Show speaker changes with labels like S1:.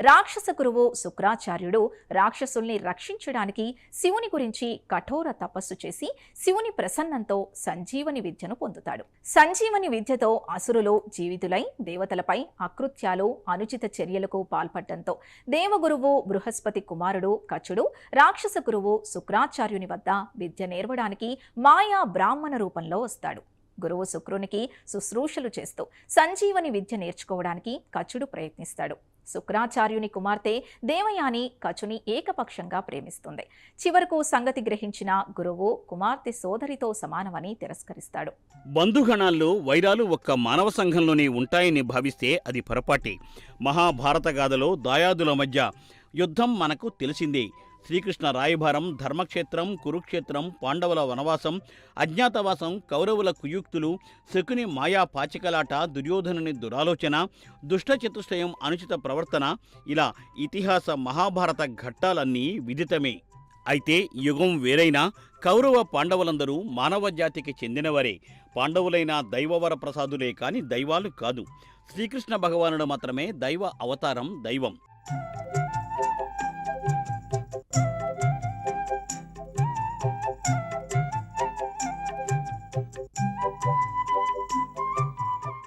S1: రాక్షస గురువు శుక్రాచార్యుడు రాక్షసుల్ని రక్షించడానికి శివుని గురించి కఠోర తపస్సు చేసి శివుని ప్రసన్నంతో సంజీవని విద్యను పొందుతాడు. సంజీవని విద్యతో అసురులు జీవితులై దేవతలపై అకృత్యాలు, అనుచిత చర్యలకు పాల్పడటంతో దేవగురువు బృహస్పతి కుమారుడు కచుడు రాక్షస గురువు శుక్రాచార్యుని వద్ద విద్య నేర్వడానికి మాయా బ్రాహ్మణ రూపంలో వస్తాడు. గురువు శుక్రునికి శుశ్రూషలు చేస్తూ సంజీవని విద్య నేర్చుకోవడానికి కచుడు ప్రయత్నిస్తాడు. శుక్రాచార్యుని కుమార్తె దేవయాని కచుని ఏకపక్షంగా ప్రేమిస్తుంది. చివరకు సంగతి గ్రహించిన గురువు కుమార్తె సోదరితో సమానమని తిరస్కరిస్తాడు.
S2: బంధుగణాల్లో వైరాలు ఒక్క మానవ సంఘంలోనే ఉంటాయని భావిస్తే అది పొరపాటే. మహాభారత గాథలో దాయాదుల మధ్య యుద్ధం మనకు తెలిసిందే. శ్రీకృష్ణ రాయభారం, ధర్మక్షేత్రం, కురుక్షేత్రం, పాండవుల వనవాసం, అజ్ఞాతవాసం, కౌరవుల కుయుక్తులు, శకుని మాయా పాచికలాట, దుర్యోధనుని దురాలోచన, దుష్టచతుష్టయం, అనుచిత ప్రవర్తన, ఇలా ఇతిహాస మహాభారత ఘట్టాలన్నీ విదితమే. అయితే యుగం వేరైనా కౌరవ పాండవులందరూ మానవ జాతికి చెందినవారే. పాండవులైన దైవవర ప్రసాదులే కాని దైవాలు కాదు. శ్రీకృష్ణ భగవానుడు మాత్రమే దైవ అవతారం, దైవం.